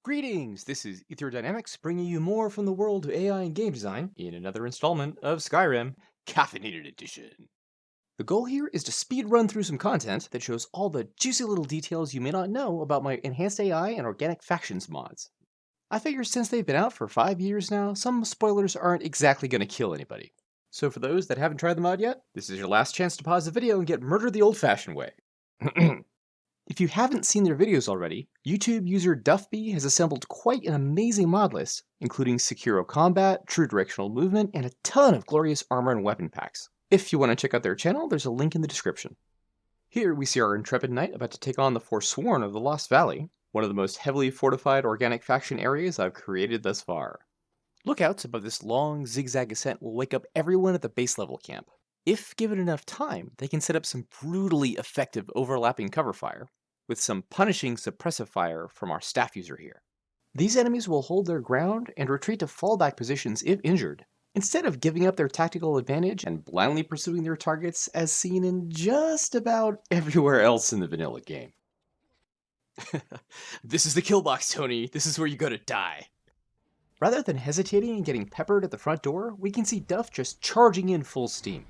Greetings! This is Ether Dynamics bringing you more from the world of AI and game design in another installment of Skyrim Caffeinated Edition. The goal here is to speed run through some content that shows all the juicy little details you may not know about my enhanced AI and organic factions mods. I figure since they've been out for 5 years now, some spoilers aren't exactly going to kill anybody. So for those that haven't tried the mod yet, this is your last chance to pause the video and get murdered the old-fashioned way. If you haven't seen their videos already, YouTube user DuffB has assembled quite an amazing mod list, including Sekiro combat, true directional movement, and a ton of glorious armor and weapon packs. If you want to check out their channel, there's a link in the description. Here we see our intrepid knight about to take on the Forsworn of the Lost Valley, one of the most heavily fortified organic faction areas I've created thus far. Lookouts above this long zigzag ascent will wake up everyone at the base level camp. If given enough time, they can set up some brutally effective overlapping cover fire, with some punishing suppressive fire from our staff user here. These enemies will hold their ground and retreat to fallback positions if injured, instead of giving up their tactical advantage and blindly pursuing their targets as seen in just about everywhere else in the vanilla game. This is the kill box, Tony. This is where you go to die. Rather than hesitating and getting peppered at the front door, we can see Duff just charging in full steam.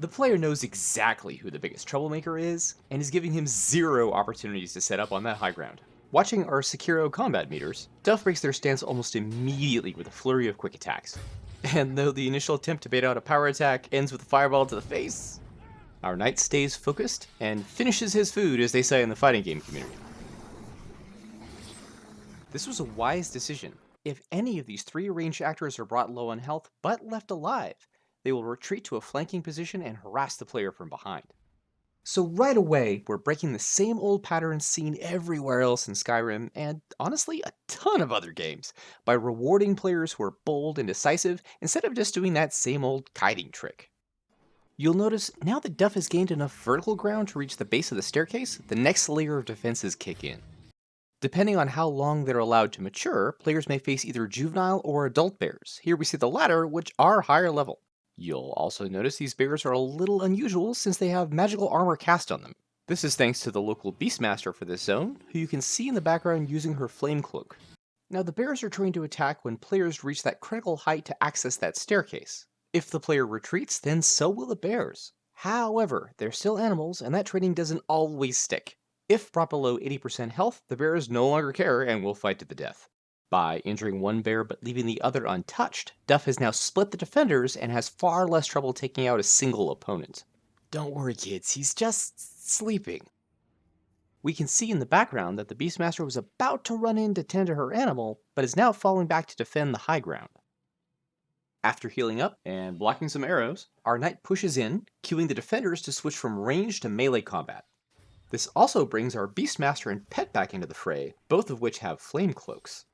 The player knows exactly who the biggest troublemaker is, and is giving him zero opportunities to set up on that high ground. Watching our Sekiro combat meters, Duff breaks their stance almost immediately with a flurry of quick attacks. And though the initial attempt to bait out a power attack ends with a fireball to the face, our knight stays focused and finishes his food, as they say in the fighting game community. This was a wise decision. If any of these three ranged actors are brought low on health but left alive, they will retreat to a flanking position and harass the player from behind. So right away, we're breaking the same old patterns seen everywhere else in Skyrim, and honestly, a ton of other games, by rewarding players who are bold and decisive instead of just doing that same old kiting trick. You'll notice, now that Duff has gained enough vertical ground to reach the base of the staircase, the next layer of defenses kick in. Depending on how long they're allowed to mature, players may face either juvenile or adult bears. Here we see the latter, which are higher level. You'll also notice these bears are a little unusual since they have magical armor cast on them. This is thanks to the local Beastmaster for this zone, who you can see in the background using her flame cloak. Now the bears are trained to attack when players reach that critical height to access that staircase. If the player retreats, then so will the bears. However, they're still animals, and that training doesn't always stick. If brought below 80% health, the bears no longer care and will fight to the death. By injuring one bear but leaving the other untouched, Duff has now split the defenders and has far less trouble taking out a single opponent. Don't worry kids, he's just sleeping. We can see in the background that the Beastmaster was about to run in to tend to her animal, but is now falling back to defend the high ground. After healing up and blocking some arrows, our knight pushes in, cueing the defenders to switch from range to melee combat. This also brings our Beastmaster and pet back into the fray, both of which have flame cloaks.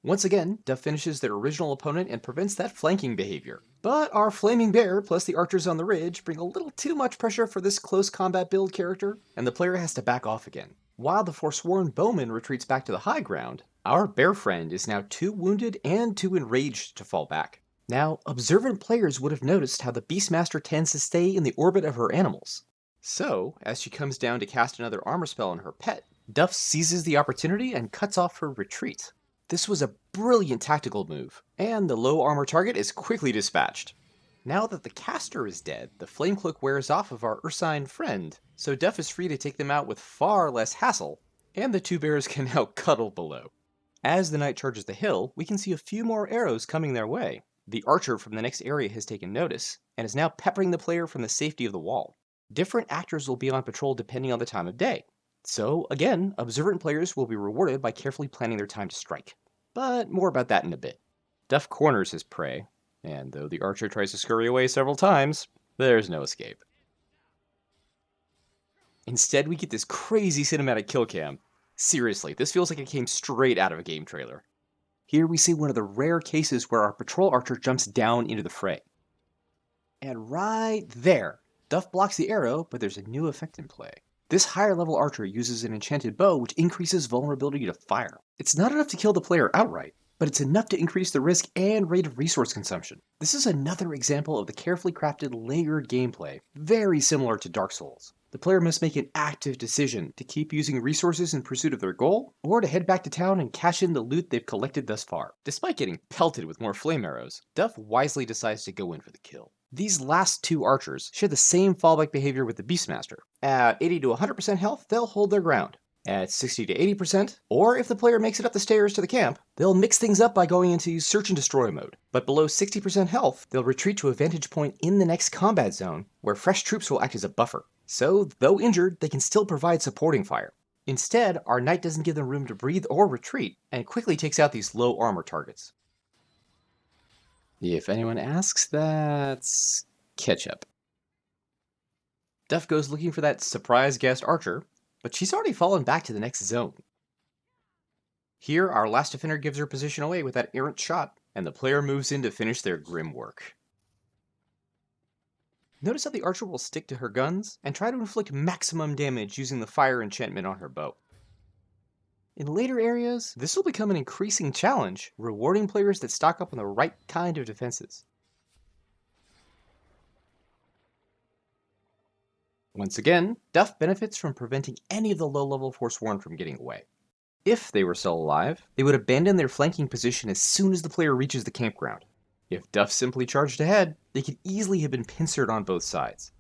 Once again, Duff finishes their original opponent and prevents that flanking behavior. But our flaming bear plus the archers on the ridge bring a little too much pressure for this close combat build character, and the player has to back off again. While the Forsworn bowman retreats back to the high ground, our bear friend is now too wounded and too enraged to fall back. Now, observant players would have noticed how the Beastmaster tends to stay in the orbit of her animals. So, as she comes down to cast another armor spell on her pet, Duff seizes the opportunity and cuts off her retreat. This was a brilliant tactical move, and the low armor target is quickly dispatched. Now that the caster is dead, the flame cloak wears off of our ursine friend, so Duff is free to take them out with far less hassle, and the two bears can now cuddle below. As the knight charges the hill, we can see a few more arrows coming their way. The archer from the next area has taken notice, and is now peppering the player from the safety of the wall. Different actors will be on patrol depending on the time of day. So, again, observant players will be rewarded by carefully planning their time to strike. But more about that in a bit. Duff corners his prey, and though the archer tries to scurry away several times, there's no escape. Instead, we get this crazy cinematic kill cam. Seriously, this feels like it came straight out of a game trailer. Here we see one of the rare cases where our patrol archer jumps down into the fray. And right there, Duff blocks the arrow, but there's a new effect in play. This higher level archer uses an enchanted bow which increases vulnerability to fire. It's not enough to kill the player outright, but it's enough to increase the risk and rate of resource consumption. This is another example of the carefully crafted layered gameplay, very similar to Dark Souls. The player must make an active decision to keep using resources in pursuit of their goal, or to head back to town and cash in the loot they've collected thus far. Despite getting pelted with more flame arrows, Duff wisely decides to go in for the kill. These last two archers share the same fallback behavior with the Beastmaster. At 80 to 100% health, they'll hold their ground. At 60 to 80%, or if the player makes it up the stairs to the camp, they'll mix things up by going into search and destroy mode. But below 60% health, they'll retreat to a vantage point in the next combat zone, where fresh troops will act as a buffer. So, though injured, they can still provide supporting fire. Instead, our knight doesn't give them room to breathe or retreat, and quickly takes out these low armor targets. If anyone asks, that's ketchup. Duff goes looking for that surprise guest archer, but she's already fallen back to the next zone. Here, our last defender gives her position away with that errant shot, and the player moves in to finish their grim work. Notice how the archer will stick to her guns and try to inflict maximum damage using the fire enchantment on her bow. In later areas, this will become an increasing challenge, rewarding players that stock up on the right kind of defenses. Once again, Duff benefits from preventing any of the low-level Forsworn from getting away. If they were still alive, they would abandon their flanking position as soon as the player reaches the campground. If Duff simply charged ahead, they could easily have been pincered on both sides.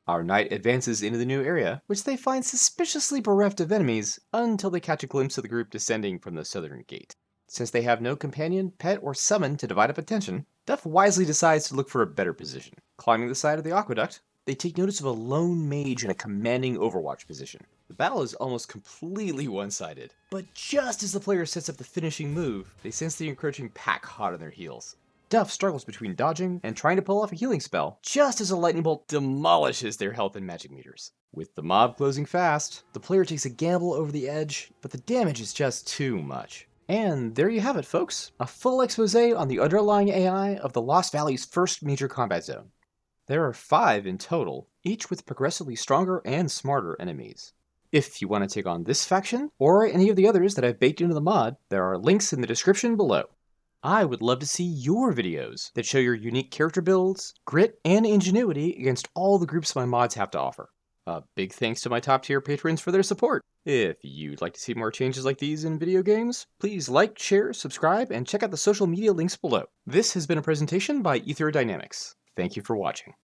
Our knight advances into the new area, which they find suspiciously bereft of enemies until they catch a glimpse of the group descending from the southern gate. Since they have no companion, pet, or summon to divide up attention, Duff wisely decides to look for a better position. Climbing the side of the aqueduct, they take notice of a lone mage in a commanding overwatch position. The battle is almost completely one-sided, but just as the player sets up the finishing move, they sense the encroaching pack hot on their heels. Duff struggles between dodging and trying to pull off a healing spell, just as a lightning bolt demolishes their health and magic meters. With the mob closing fast, the player takes a gamble over the edge, but the damage is just too much. And there you have it, folks. A full expose on the underlying AI of the Lost Valley's first major combat zone. There are 5 in total, each with progressively stronger and smarter enemies. If you want to take on this faction, or any of the others that I've baked into the mod, there are links in the description below. I would love to see your videos that show your unique character builds, grit, and ingenuity against all the groups my mods have to offer. A big thanks to my top tier patrons for their support. If you'd like to see more changes like these in video games, please like, share, subscribe, and check out the social media links below. This has been a presentation by Ether Dynamics. Thank you for watching.